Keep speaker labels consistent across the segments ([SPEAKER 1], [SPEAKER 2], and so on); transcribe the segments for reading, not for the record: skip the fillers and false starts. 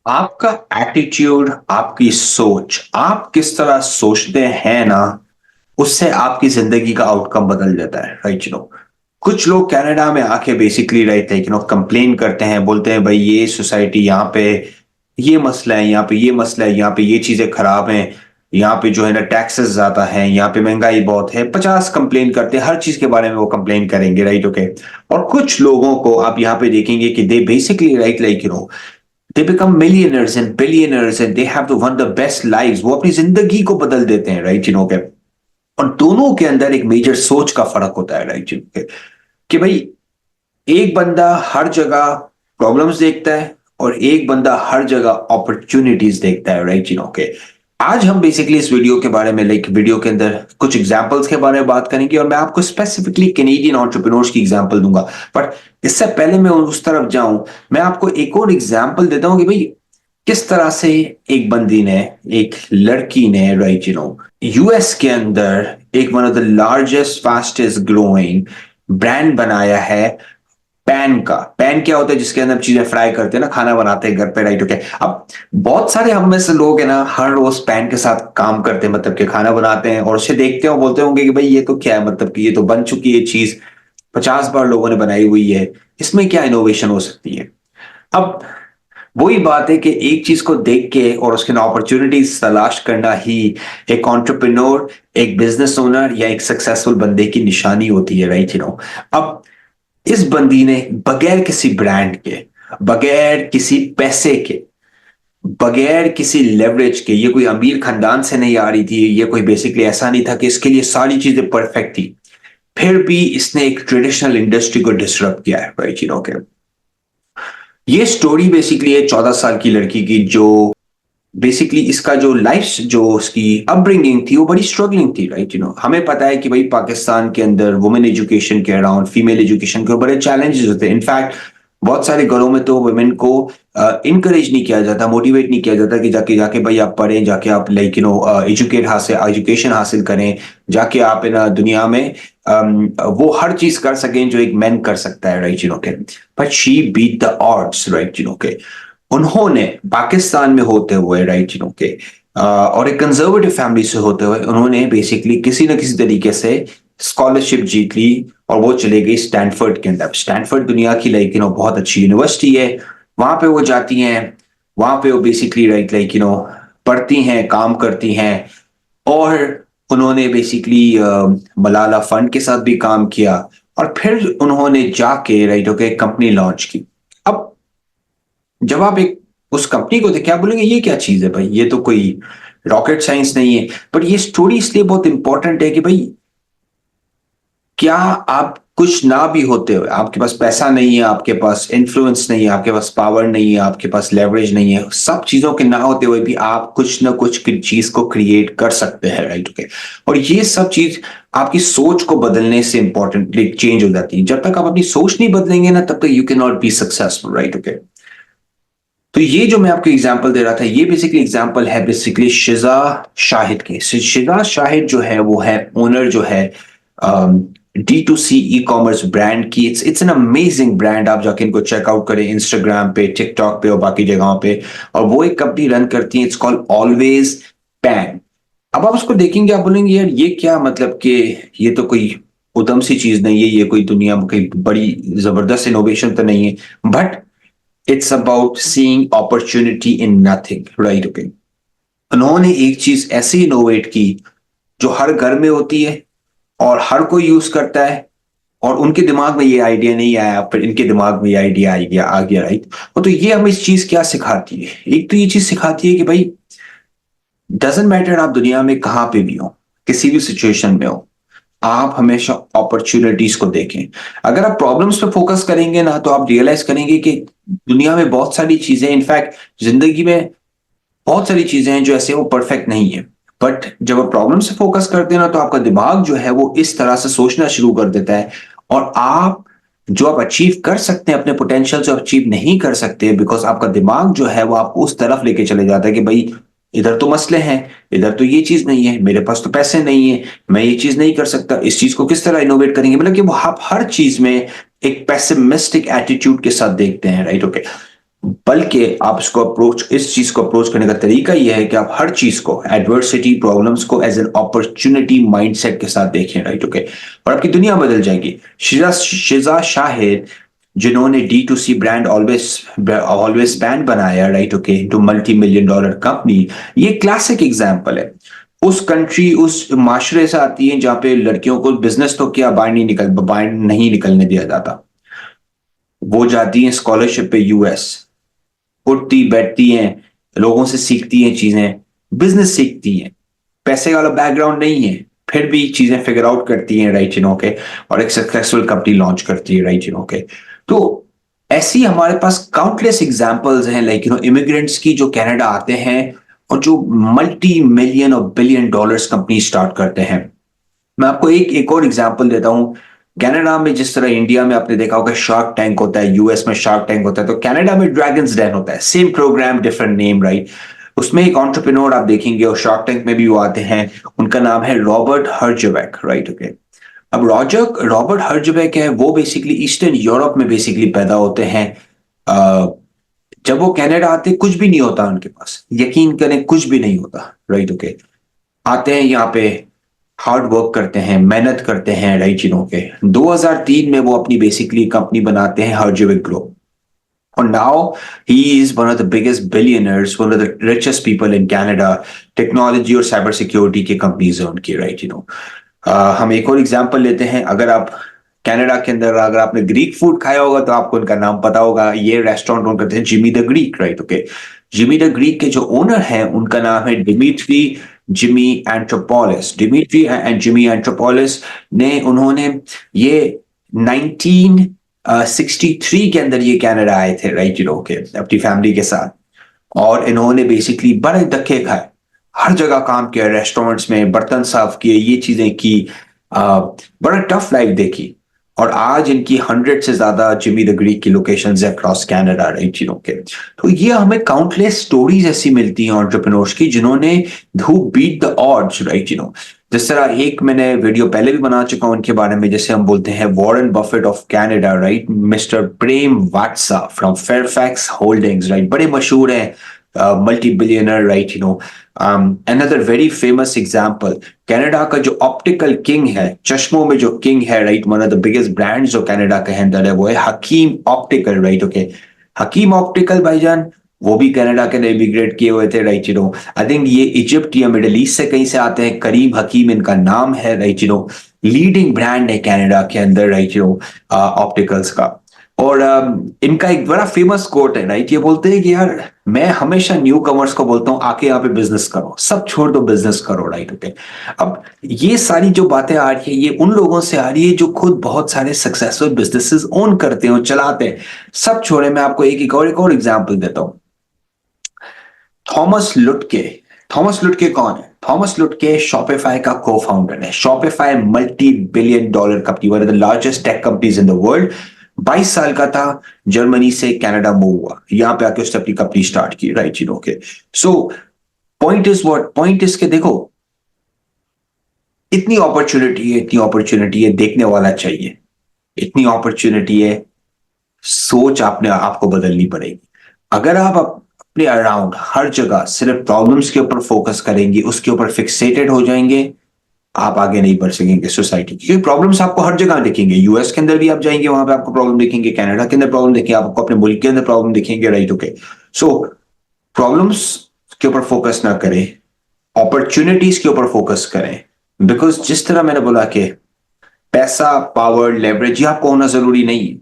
[SPEAKER 1] आपका एटीट्यूड, आपकी सोच, आप किस तरह सोचते हैं ना, उससे आपकी जिंदगी का आउटकम बदल जाता है। राइट, कुछ लोग कनाडा में आके बेसिकली राइट लाइक कंप्लेन करते हैं, बोलते हैं भाई ये सोसाइटी यहाँ पे ये मसला है, यहाँ पे ये मसला है, यहाँ पे ये चीजें खराब हैं, यहाँ पे जो है ना टैक्सेस ज्यादा है, यहाँ पे महंगाई बहुत है। 50 कंप्लेन करते हैं, हर चीज के बारे में वो कंप्लेन करेंगे। Right, okay. और कुछ लोगों को आप यहाँ पे देखेंगे कि they basically right like they become millionaires and billionaires and they have to won the best lives. वो अपनी जिंदगी को बदल देते हैं। राइट, के और दोनों के अंदर एक मेजर सोच का फर्क होता है। राइट, कि भाई एक बंदा हर जगह प्रॉब्लम्स देखता है और एक बंदा हर जगह अपॉर्चुनिटीज देखता है। राइट, के आज हम बेसिकली इस वीडियो के बारे में लाइक वीडियो के अंदर कुछ एग्जांपल्स के बारे में बात करेंगे और मैं आपको स्पेसिफिकली कैनेडियन एंटरप्रेन्योर्स की एग्जांपल दूंगा। बट इससे पहले मैं उस तरफ जाऊं, मैं आपको एक और एग्जांपल देता हूं कि भाई किस तरह से एक बंदी ने, एक लड़की ने राइट यूएस के अंदर एक one of the largest fastest growing brand बनाया है। पैन क्या होता है, जिसके अंदर हम चीजें फ्राई करते हैं ना, खाना बनाते हैं घर पे। Right, okay. अब बहुत सारे हम में से लोग है ना, हर रोज पैन के साथ काम करते हैं, मतलब कि खाना बनाते हैं और उसे देखते हैं और बोलते होंगे कि भाई ये तो क्या है, मतलब कि ये तो बन चुकी है चीज, 50 बार लोगों ने बनाई हुई है, इसमें क्या इनोवेशन हो सकती है। अब वही बात है कि एक चीज को देख के और उसके अपॉर्चुनिटीज तलाश करना ही एक एंटरप्रेन्योर, एक बिजनेस ओनर या एक सक्सेसफुल बंदे की निशानी होती है। राइट, अब इस बंदी ने बगैर किसी ब्रांड के, बगैर किसी पैसे के, बगैर किसी लेवरेज के, ये कोई अमीर खानदान से नहीं आ रही थी, ये कोई बेसिकली ऐसा नहीं था कि इसके लिए सारी चीजें परफेक्ट थी, फिर भी इसने एक ट्रेडिशनल इंडस्ट्री को डिसरप्ट किया है। राइट, के ये स्टोरी बेसिकली है 14 साल की लड़की की, जो बेसिकली इसका जो लाइफ, जो उसकी अपब्रिंगिंग थी वो बड़ी स्ट्रगलिंग थी। राइट, हमें पता है कि भाई पाकिस्तान के अंदर वुमेन एजुकेशन के अराउंड, फीमेल एजुकेशन के बड़े चैलेंजेस होते हैं। इनफैक्ट बहुत सारे घरों में तो वुमेन को इनकरेज नहीं किया जाता, मोटिवेट नहीं किया जाता कि जाके जाके भाई आप पढ़ें, जाके आप लाइक एजुकेशन हासिल करें, जाके आप ना दुनिया में वो हर चीज कर सकें जो एक मैन कर सकता है। राइट, के but she beat the odds. Right, के उन्होंने पाकिस्तान में होते हुए राइट के और एक कंजर्वेटिव फैमिली से होते हुए उन्होंने बेसिकली किसी न किसी तरीके से स्कॉलरशिप जीत ली और वो चले गई स्टैनफोर्ड के अंदर। स्टैनफोर्ड दुनिया की लाइक बहुत अच्छी यूनिवर्सिटी है। वहां पे वो जाती हैं, वहां पे वो बेसिकली राइट लाइक पढ़ती हैं, काम करती हैं और उन्होंने बेसिकली मलाला फंड के साथ भी काम किया और फिर उन्होंने जाके राइट ओके कंपनी लॉन्च की। अब जब आप एक उस कंपनी को देख, क्या बोलेंगे ये क्या चीज है भाई, ये तो कोई रॉकेट साइंस नहीं है। बट ये स्टोरी इसलिए बहुत इंपॉर्टेंट है कि भाई क्या आप कुछ ना भी होते हुए, आपके पास पैसा नहीं है, आपके पास इन्फ्लुएंस नहीं है, आपके पास पावर नहीं है, आपके पास लेवरेज नहीं है, सब चीजों के ना होते हुए भी आप कुछ ना कुछ चीज को क्रिएट कर सकते हैं। Right, okay. और ये सब चीज आपकी सोच को बदलने से इंपॉर्टेंट चेंज हो जाती है। जब तक आप अपनी सोच नहीं बदलेंगे ना, तब तक you can not be successful. Right, okay. तो ये जो मैं आपको एग्जांपल दे रहा था, ये बेसिकली एग्जांपल है बेसिकली शिजा शाहिद की। शिजा शाहिद जो है वो है ओनर जो है D2C ई कॉमर्स ब्रांड की। It's an amazing brand. आप जाके इनको चेकआउट करें इंस्टाग्राम पे, टिकटॉक पे और बाकी जगहों पे। और वो एक कंपनी रन करती है, इट्स कॉल्ड ऑलवेज पैन। अब आप उसको देखेंगे, आप बोलेंगे यार ये क्या, मतलब कि ये तो कोई उदम सी चीज नहीं है, ये कोई दुनिया में कोई बड़ी जबरदस्त इनोवेशन तो नहीं है। But it's about seeing opportunity in nothing. Right, okay. उन्होंने एक चीज ऐसी इनोवेट की जो हर घर में होती है और हर कोई यूज करता है, और उनके दिमाग में ये आइडिया नहीं आया, फिर इनके दिमाग में ये आइडिया आ गया। राइट। और तो ये हमें इस चीज क्या सिखाती है, एक तो ये चीज सिखाती है कि भाई डजेंट मैटर आप दुनिया में कहां पे भी हो, किसी भी सिचुएशन में हो, आप हमेशा अपॉर्चुनिटीज को देखें। अगर आप प्रॉब्लम्स पे फोकस करेंगे ना, तो आप रियलाइज करेंगे कि दुनिया में बहुत सारी चीजें, इनफैक्ट जिंदगी में बहुत सारी चीजें हैं जो ऐसे वो परफेक्ट नहीं है। बट जब आप प्रॉब्लम से फोकस करते हैं ना, तो आपका दिमाग जो है वो इस तरह से सोचना शुरू कर देता है, और आप जो आप अचीव कर सकते हैं अपने पोटेंशियल से अचीव नहीं कर सकते, बिकॉज आपका दिमाग जो है वो आपको उस तरफ लेके चले जाता है कि भाई इधर तो मसले हैं, इधर तो ये चीज नहीं है, मेरे पास तो पैसे नहीं है, मैं ये चीज नहीं कर सकता, इस चीज को किस तरह इनोवेट करेंगे। मतलब कि वो आप हर चीज में एक पेसिमिस्टिक एटीट्यूड के साथ देखते हैं। Right, okay. बल्कि आप इसको अप्रोच इस चीज को अप्रोच करने का तरीका यह है कि आप हर चीज को, एडवर्सिटी, प्रॉब्लम्स को एज एन अपॉर्चुनिटी माइंडसेट के साथ देखें, राइट? ओके, और आपकी दुनिया बदल जाएगी। शिजा शाहिद, जिन्होंने D2C brand Always Always band बनाया, right? Okay, two $multi-million company, ये क्लासिक एग्जाम्पल है। उस कंट्री, उस माशरे से आती है जहां पे लड़कियों को बिजनेस तो क्या बाहर नहीं निकलने दिया जाता। वो जाती हैं स्कॉलरशिप पे US, उठती बैठती हैं, लोगों से सीखती हैं चीजें, बिजनेस सीखती हैं, पैसे वाला बैकग्राउंड नहीं है, फिर भी चीजें फिगर आउट करती हैं, राइट? के और एक सक्सेसफुल कंपनी लॉन्च करती है, राइट? के तो ऐसी हमारे पास काउंटलेस एग्जांपल्स हैं, लाइक इमिग्रेंट्स की, जो कनाडा आते हैं और जो $multi-million और $billion कंपनी स्टार्ट करते हैं। मैं आपको एक और एग्जांपल देता हूं। कनाडा में जिस तरह इंडिया में आपने देखा होगा शार्क टैंक होता है, US में शार्क टैंक होता है, तो कनाडा में ड्रैगन्स डेन होता है। Same programme, different name, right? उसमें एक एंटरप्रेन्योर आप देखेंगे, और शार्क टैंक में भी वो आते हैं, उनका नाम है रॉबर्ट हर्जबैक, राइट? ओके, अब रॉबर्ट हर्जबैक है, वो बेसिकली ईस्टर्न यूरोप में बेसिकली पैदा होते हैं। जब वो कनाडा आते, कुछ भी नहीं होता उनके पास, यकीन करें, कुछ भी नहीं होता, राइट? ओके, आते हैं यहाँ पे, हार्ड वर्क करते हैं, मेहनत करते हैं, राइट? 2003 में वो अपनी बेसिकली कंपनी बनाते हैं, हर्जविक ग्रुप, और now he is one of the biggest billionaires, one of the richest people in Canada. Technology और साइबर सिक्योरिटी की कंपनीज है उनकी, राइट? हम एक और एग्जांपल लेते हैं। अगर आप कनाडा के अंदर, अगर आपने ग्रीक फूड खाया होगा तो आपको उनका नाम पता होगा। ये रेस्टोरेंट ओन करते हैं Jimmy the Greek, right? Okay, Jimmy the Greek के जो ओनर हैं उनका नाम है Dimitri Jimmy Antonopoulos. Dimitri and Jimmy Antonopoulos ने, उन्होंने ये 1963 के अंदर ये कनाडा आए थे, राइट? के अपनी फैमिली के साथ, और इन्होंने बेसिकली बड़े धक्के खाए, हर जगह काम किया, रेस्टोरेंट्स में बर्तन साफ किए, ये चीजें की, बड़ा टफ लाइफ देखी, और आज इनकी 100 से ज्यादा जिमी द ग्रीक की लोकेशंस है अक्रॉस कनाडा, राइट? के तो ये हमें काउंटलेस स्टोरीज ऐसी मिलती हैं एंटरप्रेन्योर्स की, जिन्होंने who beat the odds, right? जिस तरह एक मैंने वीडियो पहले भी बना चुका हूं उनके बारे में, जैसे हम बोलते हैं Warren Buffett of Canada, right? Mister Prem Watsa from Fairfax Holdings, right? बड़े मशहूर हैं, multi-billionaire, right? Another very famous example, Canada का जो ऑप्टिकल किंग है, चश्मों में जो किंग है, right? One of the biggest brands जो कनाडा के अंदर है, वो है हकीम ऑप्टिकल, राइट? ओके, हकीम ऑप्टिकल भाईजान, वो भी कनाडा के इमिग्रेट किए हुए थे, राइट? आई थिंक ये इजिप्ट या मिडिल ईस्ट से कहीं से आते हैं। करीम हकीम इनका नाम है, राइट? लीडिंग ब्रांड है कनाडा के अंदर, राइट? ऑप्टिकल्स का। और इनका एक बड़ा फेमस कोट है, राइट? ये बोलते हैं कि यार, मैं हमेशा न्यू कमर्स को बोलता हूं, आके यहाँ पे बिजनेस करो, सब छोड़ दो, बिजनेस करो, राइट? ओके, अब ये सारी जो बातें आ रही है, ये उन लोगों से आ रही है जो खुद बहुत सारे सक्सेसफुल बिजनेसेस ओन करते हैं और चलाते हैं। सब छोड़े, मैं आपको एक और एग्जाम्पल देता हूं। थॉमस लुटके। थॉमस लुटके कौन है? थॉमस लुटके शॉपिफाई का को फाउंडर है। Shopify $multi-billion company, one of the largest tech companies in the world. 22 साल का था, जर्मनी से कनाडा मूव हुआ, यहां पे आके उसने अपनी कंपनी स्टार्ट की, राइट? के so point is what, point is के देखो, इतनी अपॉर्चुनिटी है, इतनी अपॉर्चुनिटी है, देखने वाला चाहिए, इतनी अपॉर्चुनिटी है, सोच आपने आपको बदलनी पड़ेगी। अगर आप अपने अराउंड हर जगह सिर्फ प्रॉब्लम्स के ऊपर फोकस करेंगे, उसके ऊपर फिक्सेटेड हो जाएंगे, आप आगे नहीं बढ़ सकेंगे सोसाइटी, क्योंकि प्रॉब्लम्स आपको हर जगह दिखेंगे। US के अंदर भी आप जाएंगे, वहां पे आपको प्रॉब्लम दिखेंगे, कनाडा के अंदर प्रॉब्लम दिखेंगे, आपको अपने मुल्क के अंदर प्रॉब्लम दिखेंगे, राइट? ओके, सो प्रॉब्लम्स के ऊपर फोकस ना करें, अपॉर्चुनिटीज के ऊपर फोकस करें। बिकॉज जिस तरह मैंने बोला कि पैसा, पावर, लेवरेज ये आपको होना जरूरी नहीं है।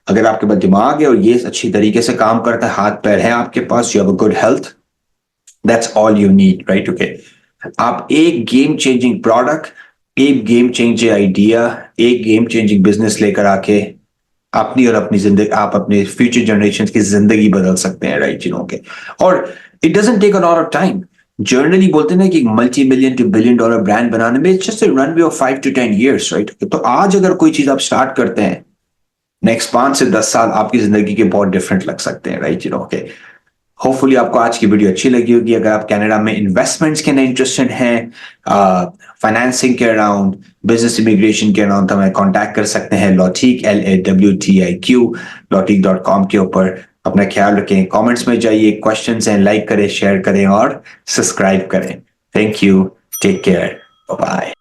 [SPEAKER 1] अगर आपके पास दिमाग है और ये अच्छी तरीके से काम करता है, हाथ पैर है आपके पास, you have a good health, that's all you need, right? Okay, आप एक गेम चेंजिंग प्रोडक्ट, एक गेम चेंजिंग आइडिया, एक गेम चेंजिंग बिजनेस लेकर आके अपनी और अपनी जिंदगी, आप अपने फ्यूचर जनरेशन की जिंदगी बदल सकते हैं, राइट? के और it doesn't take a lot of time. Generally बोलते हैं ना कि $multi-million to $billion ब्रांड बनाने में it's just a runway of 5 to 10 years, right? तो आज अगर कोई चीज आप स्टार्ट करते हैं, नेक्स्ट 5 से 10 साल आपकी जिंदगी के बहुत डिफरेंट लग सकते हैं, राइट? ओके, होपफुली आपको आज की वीडियो अच्छी लगी होगी। अगर आप कनाडा में इन्वेस्टमेंट्स के अंदर इंटरेस्टेड हैं, फाइनेंसिंग के अराउंड, बिजनेस इमिग्रेशन के अराउंड, तो हमें कांटेक्ट कर सकते हैं लॉटिक, LAWTIQ, lotic.com के ऊपर। अपना ख्याल रखें, कमेंट्स में जाइए, क्वेश्चंस हैं, लाइक करें, शेयर करें और सब्सक्राइब करें। Thank you, take care, bye.